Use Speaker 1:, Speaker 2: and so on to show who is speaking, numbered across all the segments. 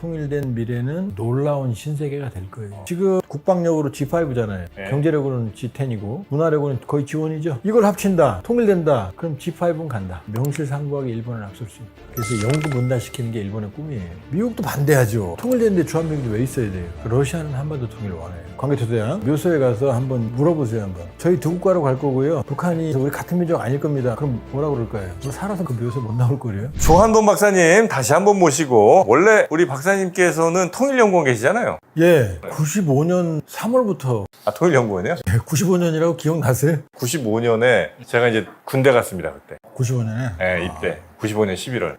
Speaker 1: 통일된 미래는 놀라운 신세계가 될 거예요. 지금 국방력으로 G5잖아요.
Speaker 2: 네.
Speaker 1: 경제력으로는 G10이고 문화력으로는 거의 G1이죠. 이걸 합친다. 통일된다. 그럼 G5는 간다. 명실상부하게 일본을 앞설 수 있다. 그래서 영구 분단시키는 게 일본의 꿈이에요. 미국도 반대하죠. 통일되는데 주한미군이 왜 있어야 돼요? 러시아는 한반도 통일을 원해요. 관계토대양 묘소에 가서 한번 물어보세요. 한번. 저희 두 국가로 갈 거고요. 북한이 우리 같은 민족 아닐 겁니다. 그럼 뭐라 그럴까요? 뭐 살아서 그 묘소에 못 나올 거래요?
Speaker 2: 조한돈 박사님 다시 한번 모시고, 원래 우리 박사님께서는 통일연구원 계시잖아요.
Speaker 1: 예, 95년 3월부터
Speaker 2: 아, 통일연구원이요?
Speaker 1: 95년이라고 기억나세요?
Speaker 2: 95년에 제가 이제 군대 갔습니다, 그때.
Speaker 1: 95년에?
Speaker 2: 네, 입대. 95년 11월.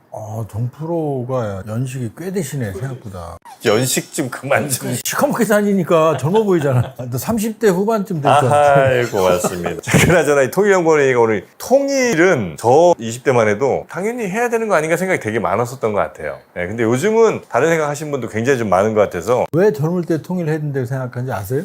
Speaker 1: 동프로가 연식이 꽤 되시네, 생각보다.
Speaker 2: 연식 좀 그만 좀.
Speaker 1: 시커멓게 다니니까 젊어 보이잖아. 너 30대 후반쯤 됐잖아.
Speaker 2: 아이고, 맞습니다. 그나저나 이 통일연구원이니까 오늘 통일은 저 20대만 해도 당연히 해야 되는 거 아닌가 생각이 되게 많았었던 것 같아요. 네, 근데 요즘은 다른 생각 하신 분도 굉장히 좀 많은 것 같아서.
Speaker 1: 왜 젊을 때 통일해야 된다고 생각하는지 아세요?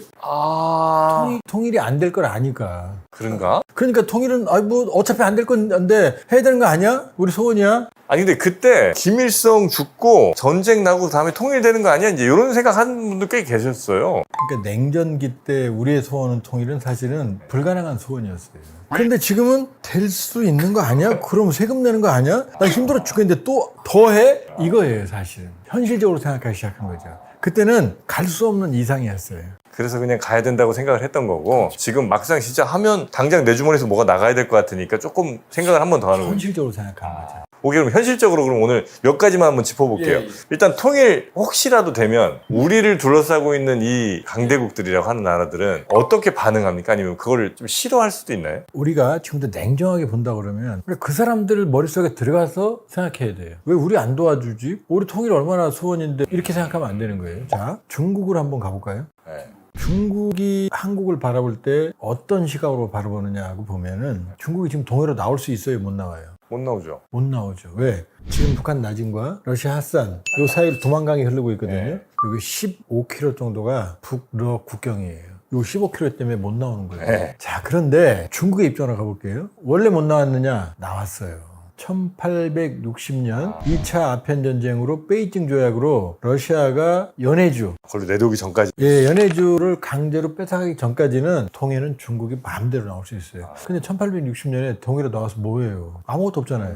Speaker 1: 통일이 안 될 걸 아니까.
Speaker 2: 그런가?
Speaker 1: 그러니까 통일은 뭐 어차피 안 될 건데 해야 되는 거 아니야? 우리 소원이야?
Speaker 2: 아니 근데 그때 김일성 죽고 전쟁 나고 다음에 통일되는 거 아니야? 이제 이런 생각하는 분도 꽤 계셨어요.
Speaker 1: 그러니까 냉전기 때 우리의 소원은 통일은 사실은 불가능한 소원이었어요. 그런데 지금은 될 수 있는 거 아니야? 그럼 세금 내는 거 아니야? 나 힘들어 죽겠는데 또 더 해? 이거예요, 사실은. 현실적으로 생각하기 시작한 거죠. 그때는 갈 수 없는 이상이었어요.
Speaker 2: 그래서 그냥 가야 된다고 생각을 했던 거고, 지금 막상 진짜 하면 당장 내 주머니에서 뭐가 나가야 될 것 같으니까 조금 생각을 한 번 더 하는 거예요.
Speaker 1: 현실적으로 생각하는 거죠.
Speaker 2: 오케이, 그럼 현실적으로 그럼 오늘 몇 가지만 한번 짚어볼게요.
Speaker 1: 예.
Speaker 2: 일단 통일 혹시라도 되면 우리를 둘러싸고 있는 이 강대국들이라고 하는 나라들은 어떻게 반응합니까? 아니면 그걸 좀 싫어할 수도 있나요?
Speaker 1: 우리가 지금도 냉정하게 본다 그러면 그 사람들 머릿속에 들어가서 생각해야 돼요. 왜 우리 안 도와주지? 우리 통일 얼마나 소원인데 이렇게 생각하면 안 되는 거예요. 자, 중국을 한번 가볼까요?
Speaker 2: 네.
Speaker 1: 중국이 한국을 바라볼 때 어떤 시각으로 바라보느냐고 보면은 중국이 지금 동해로 나올 수 있어요? 못 나와요?
Speaker 2: 못 나오죠.
Speaker 1: 못 나오죠. 왜? 지금 북한 나진과 러시아 핫산 요 사이를 도만강이 흐르고 있거든요.
Speaker 2: 네.
Speaker 1: 여기 15km 정도가 북러 국경이에요. 요 15km 때문에 못 나오는 거예요.
Speaker 2: 네.
Speaker 1: 자, 그런데 중국의 입장으로 가볼게요. 원래 못 나왔느냐? 나왔어요. 1860년 2차 아편전쟁으로 베이징 조약으로 러시아가 연해주,
Speaker 2: 걸로 내려오기 전까지.
Speaker 1: 예, 연해주를 강제로 뺏어가기 전까지는 통일은 중국이 마음대로 나올 수 있어요. 근데 1860년에 통일로 나와서 뭐예요? 아무것도 없잖아요.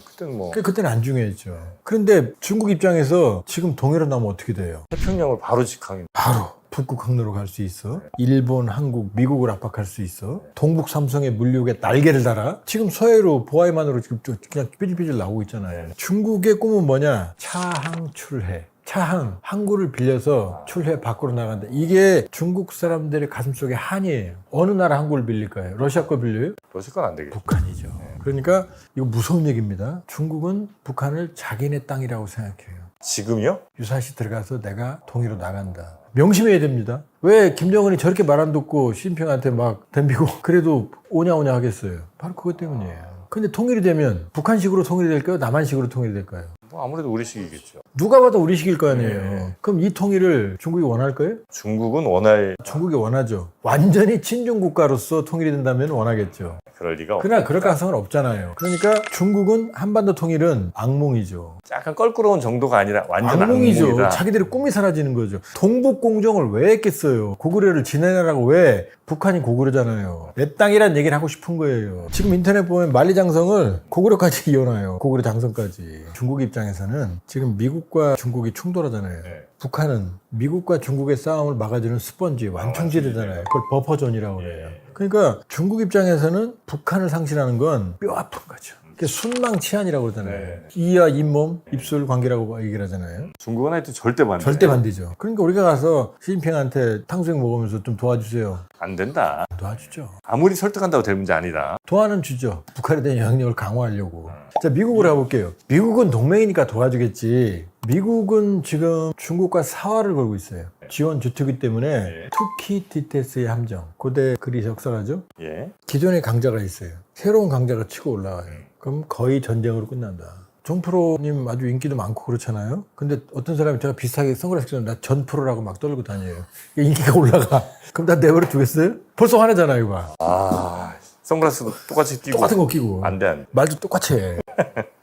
Speaker 2: 그때는 뭐
Speaker 1: 그때는 안 중요했죠. 그런데 중국 입장에서 지금 동해로 나오면 어떻게 돼요?
Speaker 2: 태평양을 바로 직항이.
Speaker 1: 바로 북극 항로로 갈 수 있어. 일본, 한국, 미국을 압박할 수 있어. 동북 삼성의 물류에 날개를 달아. 지금 서해로 보아이만으로 지금 그냥 삐질삐질 나오고 있잖아요. 중국의 꿈은 뭐냐? 차항 출해. 차항, 항구를 빌려서 출해 밖으로 나간다. 이게 중국 사람들의 가슴속에 한이에요. 어느 나라 항구를 빌릴까요? 러시아 거 빌려요?
Speaker 2: 러시아 건 안 되겠죠.
Speaker 1: 북한이죠. 그러니까 이거 무서운 얘기입니다. 중국은 북한을 자기네 땅이라고 생각해요.
Speaker 2: 지금이요?
Speaker 1: 유사시 들어가서 내가 통일로 나간다. 명심해야 됩니다. 왜 김정은이 저렇게 말 안 듣고 시진핑한테 막 덤비고 그래도 오냐오냐 하겠어요. 바로 그것 때문이에요. 근데 통일이 되면 북한식으로 통일이 될까요? 남한식으로 통일이 될까요?
Speaker 2: 뭐 아무래도 우리식이겠죠.
Speaker 1: 누가 봐도 우리식일 거 아니에요.
Speaker 2: 네.
Speaker 1: 그럼 이 통일을 중국이 원할까요?
Speaker 2: 중국은 원할
Speaker 1: 중국이 원하죠. 완전히 친중 국가로서 통일이 된다면 원하겠죠.
Speaker 2: 그럴 리가 없.
Speaker 1: 그러나 그럴 가능성은 없잖아요. 그러니까 중국은 한반도 통일은 악몽이죠.
Speaker 2: 약간 껄끄러운 정도가 아니라 완전
Speaker 1: 악몽이죠.
Speaker 2: 악몽이다.
Speaker 1: 자기들의 꿈이 사라지는 거죠. 동북공정을 왜 했겠어요? 고구려를 지내라고 왜? 북한이 고구려잖아요. 내 땅이란 얘기를 하고 싶은 거예요. 지금 인터넷 보면 만리장성을 고구려까지 이어놔요. 고구려 장성까지. 중국 입장에서는 지금 미국과 중국이 충돌하잖아요.
Speaker 2: 네.
Speaker 1: 북한은 미국과 중국의 싸움을 막아주는 스펀지, 완충지대잖아요. 그걸 버퍼존이라고 그래요. 그러니까 중국 입장에서는 북한을 상실하는 건 뼈 아픈 거죠. 그게 순망치안이라고 그러잖아요.
Speaker 2: 네.
Speaker 1: 이와 잇몸, 입술 관계라고 얘기를 하잖아요.
Speaker 2: 중국은 하여튼 절대 반대.
Speaker 1: 절대 반대죠. 그러니까 우리가 가서 시진핑한테 탕수육 먹으면서 좀 도와주세요.
Speaker 2: 안 된다.
Speaker 1: 도와주죠.
Speaker 2: 아무리 설득한다고 될 문제 아니다.
Speaker 1: 도와는 주죠. 북한에 대한 영향력을 강화하려고. 자, 미국으로 가볼게요. 미국은 동맹이니까 도와주겠지. 미국은 지금 중국과 사활을 걸고 있어요. 지원 주투기 때문에 투키티테스의 함정. 고대 그리스 역사가죠.
Speaker 2: 예.
Speaker 1: 기존의 강자가 있어요. 새로운 강자가 치고 올라와요. 그럼 거의 전쟁으로 끝난다. 정프로님 아주 인기도 많고 그렇잖아요. 근데 어떤 사람이 제가 비슷하게 선글라스 끼면 나 전프로라고 막 떨고 다녀요. 인기가 올라가. 그럼 나 내버려 두겠어요? 벌써 화내잖아요, 이거.
Speaker 2: 아, 선글라스도 똑같이 끼고.
Speaker 1: 똑같은 거 끼고.
Speaker 2: 안 돼, 안 돼.
Speaker 1: 말도 똑같이 해.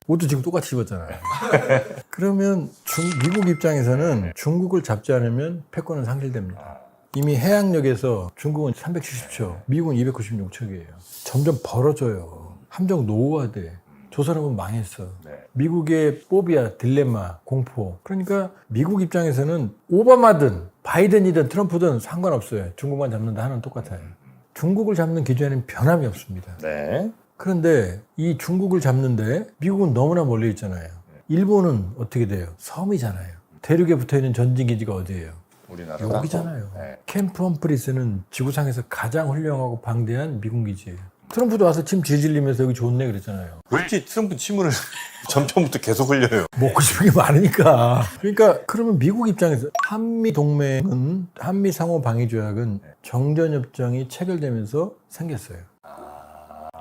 Speaker 1: 옷도 지금 똑같이 입었잖아요. 그러면 미국 입장에서는 중국을 잡지 않으면 패권은 상실됩니다. 이미 해양역에서 중국은 370척, 미국은 296척이에요. 점점 벌어져요. 함정 노후화돼. 조선업은 망했어. 미국의 포비아, 딜레마, 공포. 그러니까 미국 입장에서는 오바마든 바이든이든 트럼프든 상관없어요. 중국만 잡는다 하는 똑같아요. 중국을 잡는 기준에는 변함이 없습니다.
Speaker 2: 네.
Speaker 1: 그런데 이 중국을 잡는데 미국은 너무나 멀리 있잖아요. 일본은 어떻게 돼요? 섬이잖아요. 대륙에 붙어있는 전진기지가 어디예요?
Speaker 2: 우리나라
Speaker 1: 여기잖아요.
Speaker 2: 네.
Speaker 1: 캠프 험프리스는 지구상에서 가장 훌륭하고 방대한 미군 기지예요. 트럼프도 와서 침 질질리면서 여기 좋네 그랬잖아요.
Speaker 2: 그렇지 트럼프 침을 전편부터 계속 흘려요.
Speaker 1: 먹고 싶은 게 많으니까. 그러니까 그러면 미국 입장에서 한미 동맹은 한미 상호 방위 조약은 정전협정이 체결되면서 생겼어요.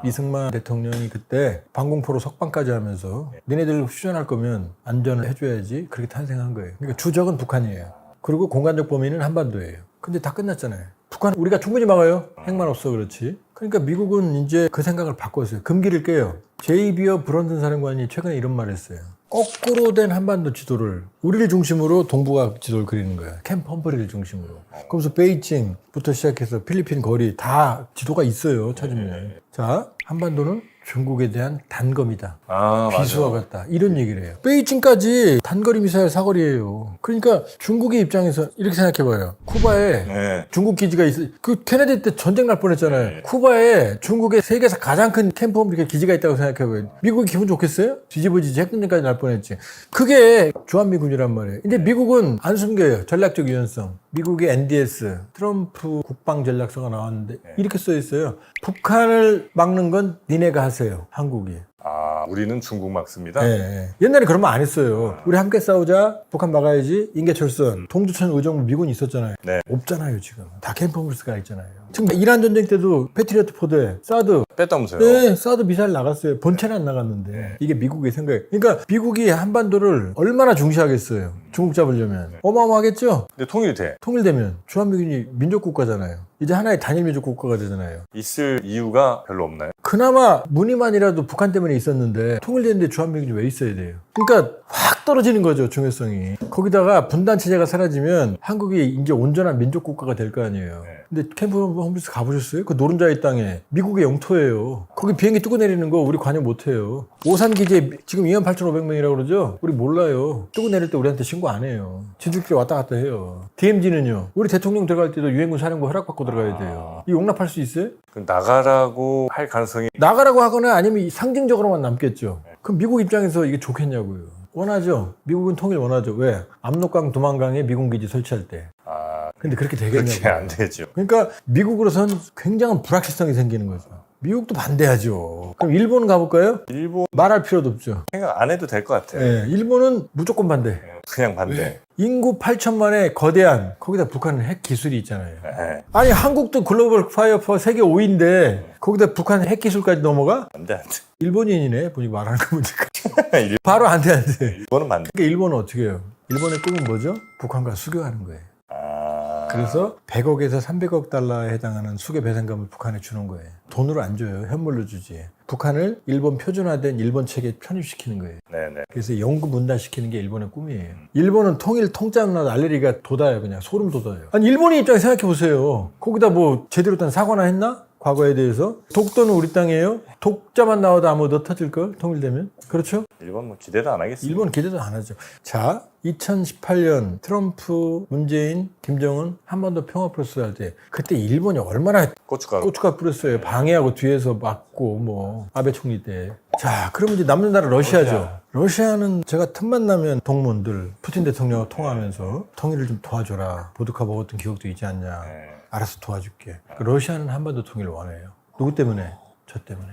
Speaker 1: 이승만 대통령이 그때 방공포로 석방까지 하면서 니네들 휴전할 거면 안전을 해줘야지 그렇게 탄생한 거예요. 그러니까 주적은 북한이에요. 그리고 공간적 범위는 한반도예요. 근데 다 끝났잖아요. 북한 우리가 충분히 막아요. 핵만 없어 그렇지. 그러니까 미국은 이제 그 생각을 바꿨어요. 금기를 깨요. 제이비어 브런슨 사령관이 최근에 이런 말을 했어요. 거꾸로 된 한반도 지도를 우리를 중심으로 동북아 지도를 그리는 거야. 캠프 험프리를 중심으로. 그러면서 베이징부터 시작해서 필리핀 거리 다 지도가 있어요. 찾으면. 자, 한반도는 중국에 대한 단검이다. 비수와 같다. 이런 얘기를 해요. 베이징까지 단거리 미사일 사거리예요. 그러니까 중국의 입장에서 이렇게 생각해봐요. 쿠바에 중국 기지가 있어. 그 케네디 때 전쟁 날 뻔했잖아요. 쿠바에 중국의 세계에서 가장 큰 캠프 홈 기지가 있다고 생각해봐요. 미국이 기분 좋겠어요? 뒤집어지지 핵전쟁까지 날 뻔했지. 그게 주한미군이란 말이에요. 근데 미국은 안 숨겨요. 전략적 유연성. 미국의 NDS, 트럼프 국방전략서가 나왔는데 이렇게 써 있어요. 북한을 막는 건 니네가 하세요. 한국이.
Speaker 2: 우리는 중국 막습니다.
Speaker 1: 네. 옛날에 그런 말 안 했어요. 우리 함께 싸우자. 북한 막아야지. 인계철선, 동두천 의정부 미군이 있었잖아요.
Speaker 2: 네.
Speaker 1: 없잖아요 지금. 다 캠프 홈플스가 있잖아요. 지금 이란 전쟁 때도 패트리어트 포대, 사드.
Speaker 2: 뺐다면서요?
Speaker 1: 네, 사드 미사일 나갔어요. 본체는 안 나갔는데. 이게 미국의 생각이에요. 그러니까 미국이 한반도를 얼마나 중시하겠어요. 중국 잡으려면. 어마어마하겠죠?
Speaker 2: 근데 통일이 돼.
Speaker 1: 통일되면 주한미군이 민족국가잖아요. 이제 하나의 단일 민족국가가 되잖아요.
Speaker 2: 있을 이유가 별로 없나요?
Speaker 1: 그나마 무늬만이라도 북한 때문에 있었는데 통일되는데 주한미군이 왜 있어야 돼요? 그러니까 확 떨어지는 거죠, 중요성이. 거기다가 분단체제가 사라지면 한국이 이제 온전한 민족국가가 될 거 아니에요. 근데 캠프 홈플스 가보셨어요? 그 노른자의 땅에 미국의 영토예요. 거기 비행기 뜨고 내리는 거 우리 관여 못해요. 오산기지에 지금 28,500명이라고 그러죠? 우리 몰라요. 뜨고 내릴 때 우리한테 신고 안 해요. 지들끼리 왔다 갔다 해요. DMZ는요. 우리 대통령 들어갈 때도 유엔군 사령부 허락받고 들어가야 돼요. 이 용납할 수 있어요?
Speaker 2: 그럼 나가라고 할 가능성이
Speaker 1: 나가라고 하거나 아니면 상징적으로만 남겠죠. 그럼 미국 입장에서 이게 좋겠냐고요. 원하죠. 미국은 통일 원하죠. 왜? 압록강, 두만강에 미군 기지 설치할 때. 근데 그렇게 되겠냐고요.
Speaker 2: 그렇게 안 되죠.
Speaker 1: 그러니까 미국으로선 굉장한 불확실성이 생기는 거죠. 미국도 반대하죠. 그럼 일본 가볼까요?
Speaker 2: 일본
Speaker 1: 말할 필요도 없죠.
Speaker 2: 생각 안 해도 될 것 같아요.
Speaker 1: 네, 일본은 무조건 반대.
Speaker 2: 그냥 반대.
Speaker 1: 인구 8천만의 거대한 거기다 북한은 핵 기술이 있잖아요.
Speaker 2: 네.
Speaker 1: 아니 한국도 글로벌 파이어파워 세계 5위인데 거기다 북한 핵 기술까지 넘어가?
Speaker 2: 안 돼, 안 돼.
Speaker 1: 일본인이네 보니 말하는 거 보니까 바로 안 돼, 안 돼.
Speaker 2: 일본은 반대.
Speaker 1: 그러니까 일본은 어떻게 해요? 일본의 꿈은 뭐죠? 북한과 수교하는 거예요. 그래서 100억에서 300억 달러에 해당하는 수교 배상금을 북한에 주는 거예요. 돈으로 안 줘요. 현물로 주지. 북한을 일본 표준화된 일본 체계에 편입시키는 거예요.
Speaker 2: 네네.
Speaker 1: 그래서 영구 분단시키는 게 일본의 꿈이에요. 일본은 통일 통짜면 나도 알레르기가 돋아요. 그냥 소름 돋아요. 아니 일본의 입장에 생각해 보세요. 거기다 뭐 제대로 된 사과나 했나? 과거에 대해서. 독도는 우리 땅이에요. 독자만 나와도 아무 너 터질걸? 통일되면. 그렇죠?
Speaker 2: 일본 뭐 기대도 안 하겠습니다.
Speaker 1: 일본 기대도 안 하죠. 자, 2018년 트럼프, 문재인, 김정은 한반도 평화 프로세스 할 때 그때 일본이 얼마나
Speaker 2: 고춧가루.
Speaker 1: 뿌렸어요. 방해하고 뒤에서 막고 뭐 아베 총리 때. 자, 그러면 이제 남는 나라 러시아죠. 러시아는 제가 틈만 나면 동문들 푸틴 대통령과 통화하면서 통일을 좀 도와줘라. 보드카 먹었던 기억도 있지 않냐. 알아서 도와줄게. 러시아는 한반도 통일을 원해요. 누구 때문에? 저 때문에.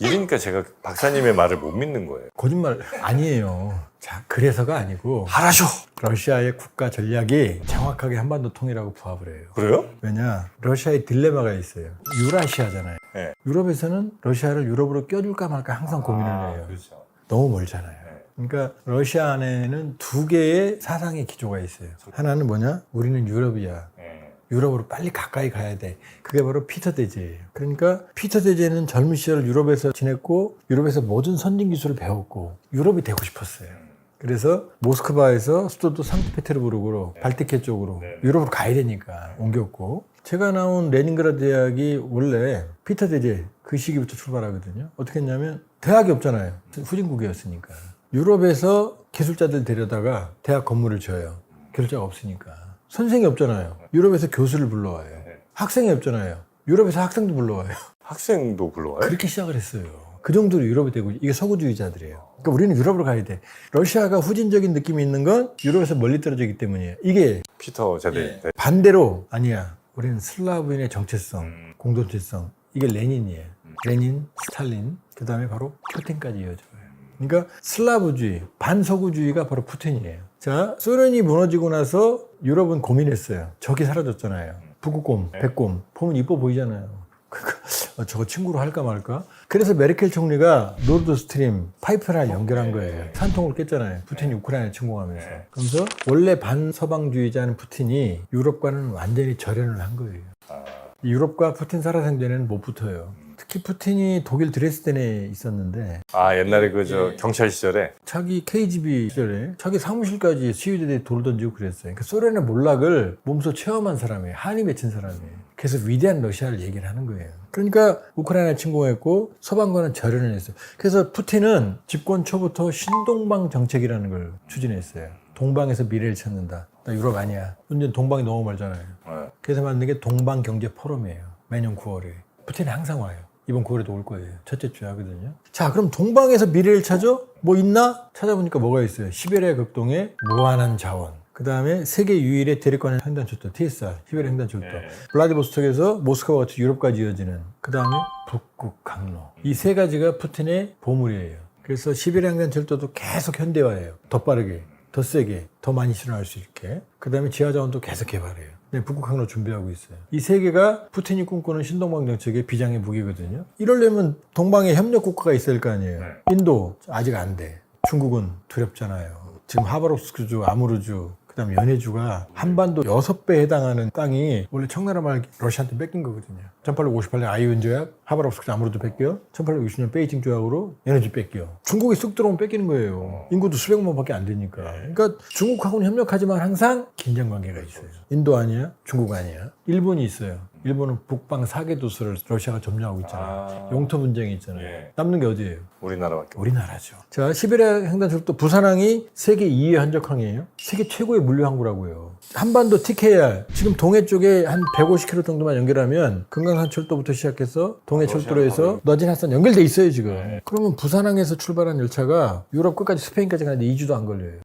Speaker 2: 이러니까 제가 박사님의 말을 못 믿는 거예요.
Speaker 1: 거짓말 아니에요. 자, 그래서가 아니고 하라쇼! 러시아의 국가 전략이 정확하게 한반도 통일하고 부합을 해요.
Speaker 2: 그래요?
Speaker 1: 왜냐? 러시아의 딜레마가 있어요. 유라시아잖아요.
Speaker 2: 네.
Speaker 1: 유럽에서는 러시아를 유럽으로 껴줄까 말까 항상 고민을 해요.
Speaker 2: 그렇죠.
Speaker 1: 너무 멀잖아요. 그러니까 러시아 안에는 두 개의 사상의 기조가 있어요. 하나는 뭐냐? 우리는 유럽이야. 유럽으로 빨리 가까이 가야 돼. 그게 바로 피터 대제예요. 그러니까 피터 대제는 젊은 시절 유럽에서 지냈고 유럽에서 모든 선진 기술을 배웠고 유럽이 되고 싶었어요. 그래서 모스크바에서 수도도 상트페테르부르크로 발티케 쪽으로 유럽으로 가야 되니까 옮겼고, 제가 나온 레닌그라드 대학이 원래 피터 대제 그 시기부터 출발하거든요. 어떻게 했냐면 대학이 없잖아요. 후진국이었으니까. 유럽에서 기술자들 데려다가 대학 건물을 지어요. 기술자가 없으니까. 선생이 없잖아요. 유럽에서 교수를 불러와요. 학생이 없잖아요. 유럽에서 학생도 불러와요.
Speaker 2: 학생도 불러와요?
Speaker 1: 그렇게 시작을 했어요. 그 정도로 유럽이 되고, 이게 서구주의자들이에요. 그러니까 우리는 유럽으로 가야 돼. 러시아가 후진적인 느낌이 있는 건 유럽에서 멀리 떨어져 있기 때문이에요. 이게
Speaker 2: 피터 제대. 네.
Speaker 1: 반대로 아니야. 우리는 슬라브인의 정체성, 공동체성. 이게 레닌이에요. 레닌, 스탈린, 그 다음에 바로 푸틴까지 이어져요. 그러니까 슬라브주의, 반서구주의가 바로 푸틴이에요. 자, 소련이 무너지고 나서 유럽은 고민했어요. 적이 사라졌잖아요. 북극곰, 백곰 보면 이뻐 보이잖아요. 저거 친구로 할까 말까? 그래서 메르켈 총리가 노르드 스트림 파이프라인을 연결한 거예요. 산통을 깼잖아요. 푸틴이 우크라이나 침공하면서. 그래서 원래 반서방주의자는 푸틴이 유럽과는 완전히 절연을 한 거예요. 유럽과 푸틴 살아생전에는 못 붙어요. 특히 푸틴이 독일 드레스덴에 있었는데,
Speaker 2: 옛날에 경찰 시절에
Speaker 1: 자기 KGB 시절에 자기 사무실까지 시위대들이 돌 던지고 그랬어요. 그러니까 소련의 몰락을 몸소 체험한 사람이에요. 한이 맺힌 사람이에요. 그래서 위대한 러시아를 얘기를 하는 거예요. 그러니까 우크라이나 침공했고 서방과는 절연을 했어요. 그래서 푸틴은 집권 초부터 신동방 정책이라는 걸 추진했어요. 동방에서 미래를 찾는다. 나 유럽 아니야. 완전 동방이 너무 멀잖아요. 그래서 만든 게 동방경제포럼이에요. 매년 9월에. 푸틴이 항상 와요. 이번 9월에도 올 거예요. 첫째 주에 하거든요. 자, 그럼 동방에서 미래를 찾아? 뭐 있나? 찾아보니까 뭐가 있어요. 시베리아 극동에 무한한 자원. 그 다음에 세계 유일의 대륙간 횡단철도 TSR, 시베리아 횡단철도. 블라디보스톡에서 모스크바 같이 유럽까지 이어지는. 그 다음에 북극 항로. 이 세 가지가 푸틴의 보물이에요. 그래서 시베리아 횡단철도도 계속 현대화해요. 더 빠르게, 더 세게, 더 많이 실현할 수 있게. 그 다음에 지하자원도 계속 개발해요. 북극 항로 준비하고 있어요. 이 세 개가 푸틴이 꿈꾸는 신동방 정책의 비장의 무기거든요. 이러려면 동방에 협력 국가가 있어야 할 거 아니에요. 인도 아직 안 돼. 중국은 두렵잖아요. 지금 하바롭스크주, 아무르주, 그다음 연해주가 한반도 6배 해당하는 땅이 원래 청나라 말 러시아한테 뺏긴 거거든요. 1858년 아이온 조약, 하바롭스크 아무르도 뺏겨. 1860년 베이징 조약으로 연해주 뺏겨. 중국이 쑥 들어오면 뺏기는 거예요. 인구도 수백만밖에 안 되니까. 그러니까 중국하고는 협력하지만 항상 긴장 관계가 있어요. 인도 아니야? 중국 아니야? 일본이 있어요. 일본은 북방 4개 도서를 러시아가 점령하고 있잖아요. 영토 분쟁이 있잖아요. 남는 게 어디예요?
Speaker 2: 우리나라밖에.
Speaker 1: 우리나라죠. 자, 시베리아 횡단철도 부산항이 세계 2위 한적항이에요. 세계 최고의 물류 항구라고요. 한반도 TKR 지금 동해 쪽에 한 150km 정도만 연결하면 금강산 철도부터 시작해서 동해 철도로 해서 너진하산 연결돼 있어요 지금. 그러면 부산항에서 출발한 열차가 유럽 끝까지 스페인까지 가는데 2주도 안 걸려요.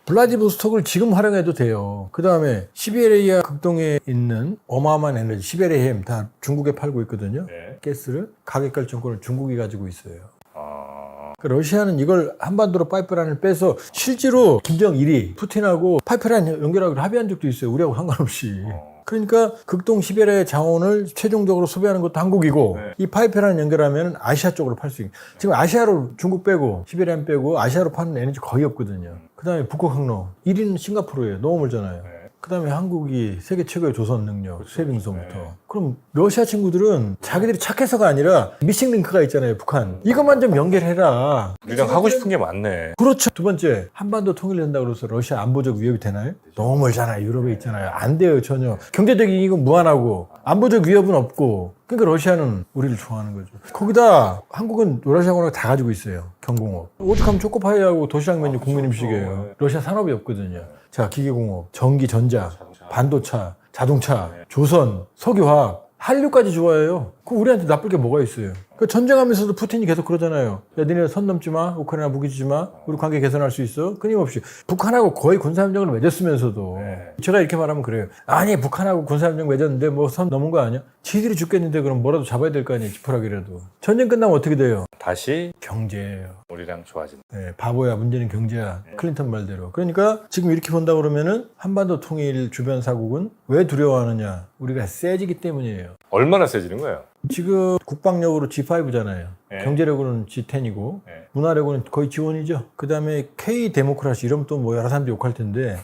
Speaker 1: 블라디보스톡을 지금 활용해도 돼요. 그 다음에 시베리아 극동에 있는 어마어마한 에너지, 시베리아 햄 다 중국에 팔고 있거든요. 가스를 가격 결정권을 중국이 가지고 있어요. 그러니까 러시아는 이걸 한반도로 파이프라인을 빼서 실제로 김정일이 푸틴하고 파이프라인 연결하기로 합의한 적도 있어요. 우리하고 상관없이. 그러니까 극동 시베리아의 자원을 최종적으로 소비하는 것도 한국이고 이 파이프라인 연결하면 아시아 쪽으로 팔 수 있는. 지금 아시아로 중국 빼고 시베리아 빼고 아시아로 파는 에너지 거의 없거든요. 그 다음에 북극 항로 1위는 싱가포르예요. 너무 멀잖아요. 그 다음에 한국이 세계 최고의 조선 능력, 쇠빙선부터. 그럼 러시아 친구들은 자기들이 착해서가 아니라 미싱 링크가 있잖아요, 북한. 이것만 좀 연결해라.
Speaker 2: 우리랑 하고 싶은 게 많네.
Speaker 1: 그렇죠. 두 번째, 한반도 통일된다고 해서 러시아 안보적 위협이 되나요? 너무 멀잖아요. 유럽에 있잖아요. 안 돼요, 전혀. 경제적인 이익은 무한하고 안보적 위협은 없고. 그러니까 러시아는 우리를 좋아하는 거죠. 거기다 한국은 러시아하고 다 가지고 있어요. 경공업. 오죽하면 초코파이하고 도시락 메뉴 국민 음식이에요. 러시아 산업이 없거든요. 자, 기계공업, 전기, 전자, 반도차, 자동차, 조선, 석유화학, 한류까지 좋아해요. 그럼 우리한테 나쁠 게 뭐가 있어요? 그 전쟁하면서도 푸틴이 계속 그러잖아요. 야, 니네 선 넘지 마. 우크라이나 무기 주지 마. 우리 관계 개선할 수 있어. 끊임없이. 북한하고 거의 군사협정을 맺었으면서도. 제가 이렇게 말하면 그래요. 아니, 북한하고 군사협정 맺었는데 뭐 선 넘은 거 아니야? 지들이 죽겠는데 그럼 뭐라도 잡아야 될 거 아니에요. 지푸라기라도. 전쟁 끝나면 어떻게 돼요?
Speaker 2: 다시
Speaker 1: 경제예요.
Speaker 2: 우리랑 좋아진다.
Speaker 1: 네, 바보야. 문제는 경제야. 클린턴 말대로. 그러니까 지금 이렇게 본다 그러면은 한반도 통일 주변 사국은 왜 두려워하느냐? 우리가 세지기 때문이에요.
Speaker 2: 얼마나 세지는 거예요?
Speaker 1: 지금 국방력으로 G5잖아요.
Speaker 2: 네.
Speaker 1: 경제력으로는 G10이고
Speaker 2: 네.
Speaker 1: 문화력으로는 거의 G1이죠. 그 다음에 K 데모크라시 이러면 또 뭐 여러 사람들이 욕할 텐데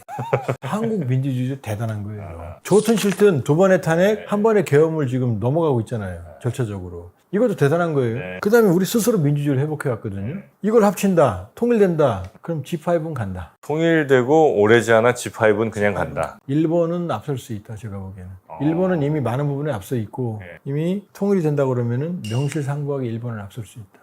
Speaker 1: 한국 민주주의도 대단한 거예요. 좋든 싫든 두 번의 탄핵, 한 번의 계엄을 지금 넘어가고 있잖아요. 절차적으로. 이것도 대단한 거예요.
Speaker 2: 네.
Speaker 1: 그 다음에 우리 스스로 민주주의를 회복해왔거든요. 이걸 합친다, 통일된다, 그럼 G5는 간다.
Speaker 2: 통일되고 오래지 않아 G5는 그냥 간다.
Speaker 1: 일본은 앞설 수 있다, 제가 보기에는. 일본은 이미 많은 부분에 앞서 있고
Speaker 2: 네.
Speaker 1: 이미 통일이 된다 그러면은 명실상부하게 일본을 앞설 수 있다.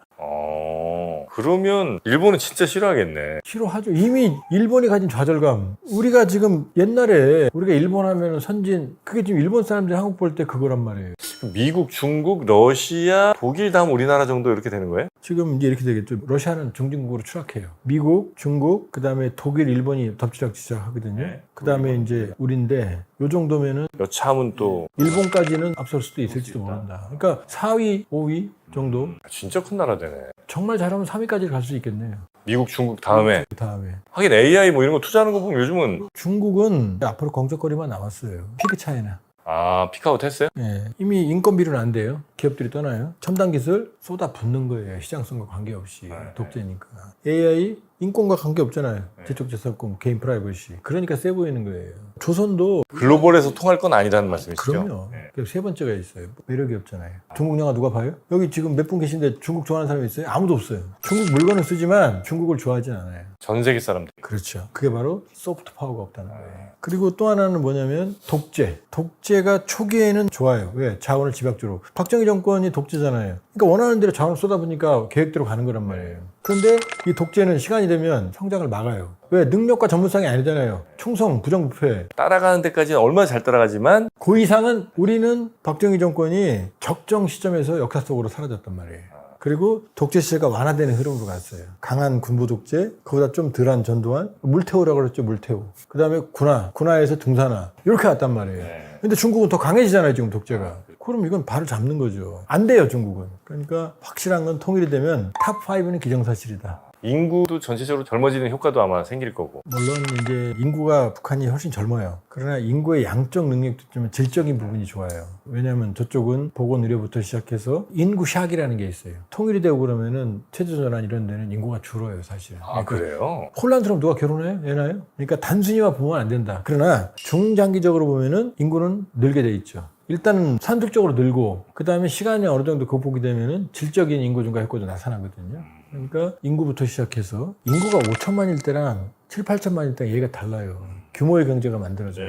Speaker 2: 그러면 일본은 진짜 싫어하겠네.
Speaker 1: 싫어하죠. 이미 일본이 가진 좌절감. 우리가 지금 옛날에 우리가 일본 하면 선진, 그게 지금 일본 사람들이 한국 볼 때 그거란 말이에요.
Speaker 2: 미국, 중국, 러시아, 독일 다음 우리나라 정도 이렇게 되는 거예요?
Speaker 1: 지금 이제 이렇게 되겠죠. 러시아는 중진국으로 추락해요. 미국, 중국, 그 다음에 독일, 일본이 덮치락치락 하거든요.
Speaker 2: 네.
Speaker 1: 그 다음에 이제 우리인데 요 정도면은
Speaker 2: 여차하면 또
Speaker 1: 일본까지는 앞설 수도 있을지도 모른다. 그러니까 4위, 5위 정도.
Speaker 2: 진짜 큰 나라 되네.
Speaker 1: 정말 잘하면 3위까지 갈 수 있겠네요.
Speaker 2: 미국, 중국 다음에.
Speaker 1: 그 다음에
Speaker 2: 하긴 AI 뭐 이런 거 투자하는 거 보면 요즘은
Speaker 1: 중국은 앞으로 공적거리만 남았어요. 피크 차이나.
Speaker 2: 피크아웃 했어요?
Speaker 1: 예, 이미 인건비는 안 돼요. 기업들이 떠나요. 첨단 기술 쏟아 붓는 거예요. 시장성과 관계없이. 독재니까. AI 인권과 관계없잖아요. 지적재산권, 개인 프라이버시. 그러니까 세 보이는 거예요. 조선도
Speaker 2: 글로벌에서 통할 건 아니라는 말씀이시죠?
Speaker 1: 그럼요. 세 번째가 있어요. 매력이 없잖아요. 중국 영화 누가 봐요? 여기 지금 몇 분 계신데 중국 좋아하는 사람이 있어요? 아무도 없어요. 중국 물건을 쓰지만 중국을 좋아하진 않아요.
Speaker 2: 전 세계 사람들.
Speaker 1: 그렇죠. 그게 바로 소프트 파워가 없다는 거예요. 그리고 또 하나는 뭐냐면 독재. 독재가 초기에는 좋아요. 왜? 자원을 집약적으로. 박정희 정권이 독재잖아요. 그러니까 원하는 대로 자원을 쏟아부니까 계획대로 가는 거란 말이에요. 그런데 이 독재는 시간이 되면 성장을 막아요. 왜? 능력과 전문성이 아니잖아요. 충성, 부정부패.
Speaker 2: 따라가는 데까지는 얼마나 잘 따라가지만
Speaker 1: 그 이상은 우리는 박정희 정권이 적정 시점에서 역사 속으로 사라졌단 말이에요. 그리고 독재 시대가 완화되는 흐름으로 갔어요. 강한 군부 독재, 그보다 좀 덜한 전두환, 물태우라고 그랬죠, 물태우. 그 다음에 군화에서 등산화. 이렇게 왔단 말이에요. 근데 중국은 더 강해지잖아요, 지금 독재가. 그럼 이건 발을 잡는 거죠. 안 돼요, 중국은. 그러니까 확실한 건 통일이 되면 탑5는 기정사실이다.
Speaker 2: 인구도 전체적으로 젊어지는 효과도 아마 생길 거고.
Speaker 1: 물론 이제 인구가 북한이 훨씬 젊어요. 그러나 인구의 양적 능력도 좀 질적인 부분이 좋아요. 왜냐하면 저쪽은 보건의료부터 시작해서 인구 샥이라는 게 있어요. 통일이 되고 그러면은 체제전환 이런 데는 인구가 줄어요, 사실.
Speaker 2: 그래요?
Speaker 1: 폴란드처럼 누가 결혼해요? 애 낳아요? 그러니까 단순히만 보면 안 된다. 그러나 중장기적으로 보면은 인구는 늘게 돼 있죠. 일단은 산술적으로 늘고 그 다음에 시간이 어느 정도 극복이 되면은 질적인 인구 증가 효과도 나타나거든요. 그러니까 인구부터 시작해서 인구가 5천만일 때랑 7, 8천만일 때랑 얘기가 달라요. 규모의 경제가 만들어져요.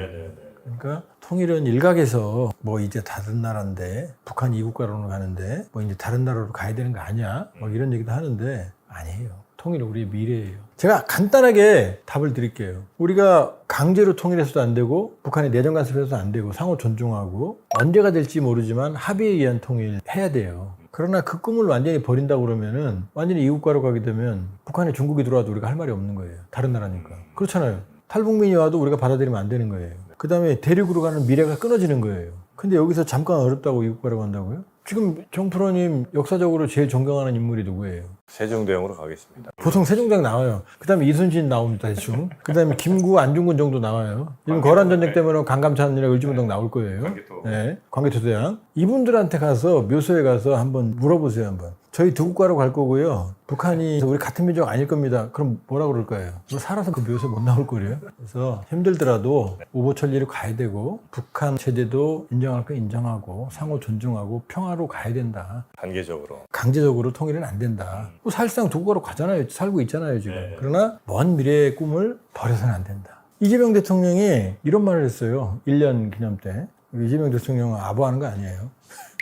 Speaker 1: 그러니까 통일은 일각에서 뭐 이제 다른 나라인데 북한이 이국가로는 가는데 뭐 이제 다른 나라로 가야 되는 거 아니야? 뭐 이런 얘기도 하는데 아니에요. 통일은 우리의 미래예요. 제가 간단하게 답을 드릴게요. 우리가 강제로 통일해서도 안 되고 북한의 내정 간섭해서도 안 되고 상호 존중하고 언제가 될지 모르지만 합의에 의한 통일 해야 돼요. 그러나 그 꿈을 완전히 버린다고 그러면은 완전히 이국가로 가게 되면 북한에 중국이 들어와도 우리가 할 말이 없는 거예요. 다른 나라니까. 그렇잖아요. 탈북민이 와도 우리가 받아들이면 안 되는 거예요. 그 다음에 대륙으로 가는 미래가 끊어지는 거예요. 근데 여기서 잠깐 어렵다고 이국가라고 한다고요? 지금 정프로님 역사적으로 제일 존경하는 인물이 누구예요?
Speaker 2: 세종대왕으로 가겠습니다.
Speaker 1: 보통 세종대왕 나와요. 그 다음에 이순신 나옵니다, 대충. 그 다음에 김구, 안중근 정도 나와요. 지금 거란전쟁 때문에 강감찬이랑 을지문동 나올 거예요. 네, 광개토대왕. 이분들한테 가서 묘소에 가서 한번 물어보세요, 한번. 저희 두 국가로 갈 거고요. 북한이 우리 같은 민족 아닐 겁니다. 그럼 뭐라 그럴 거예요? 너 살아서 그 묘소에 못 나올 거래요. 그래서 힘들더라도 오보천리로 가야 되고 북한 체제도 인정할 거 인정하고 상호 존중하고 평화로 가야 된다.
Speaker 2: 단계적으로.
Speaker 1: 강제적으로 통일은 안 된다. 뭐 사실상 두 국가로 가잖아요. 살고 있잖아요, 지금. 그러나 먼 미래의 꿈을 버려서는 안 된다. 이재명 대통령이 이런 말을 했어요. 1년 기념 때. 이재명 대통령은 아부하는 거 아니에요.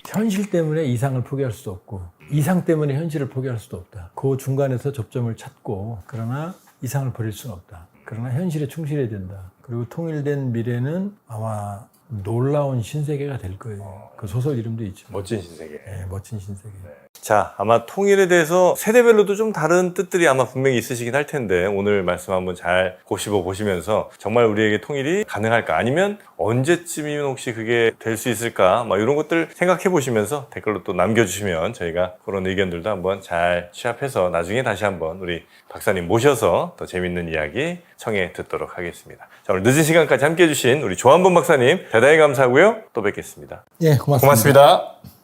Speaker 1: 현실 때문에 이상을 포기할 수도 없고 이상 때문에 현실을 포기할 수도 없다. 그 중간에서 접점을 찾고 그러나 이상을 버릴 수는 없다. 그러나 현실에 충실해야 된다. 그리고 통일된 미래는 아마 놀라운 신세계가 될 거예요. 그 소설 이름도 있죠.
Speaker 2: 멋진 신세계.
Speaker 1: 네, 멋진 신세계.
Speaker 2: 자, 아마 통일에 대해서 세대별로도 좀 다른 뜻들이 아마 분명히 있으시긴 할 텐데 오늘 말씀 한번 잘 고씹어 보시면서 정말 우리에게 통일이 가능할까? 아니면 언제쯤이면 혹시 그게 될 수 있을까? 막 이런 것들 생각해 보시면서 댓글로 또 남겨주시면 저희가 그런 의견들도 한번 잘 취합해서 나중에 다시 한번 우리 박사님 모셔서 더 재밌는 이야기 청해 듣도록 하겠습니다. 자, 오늘 늦은 시간까지 함께 해주신 우리 조한범 박사님 대단히 감사하고요. 또 뵙겠습니다.
Speaker 1: 예, 고맙습니다.
Speaker 2: 고맙습니다.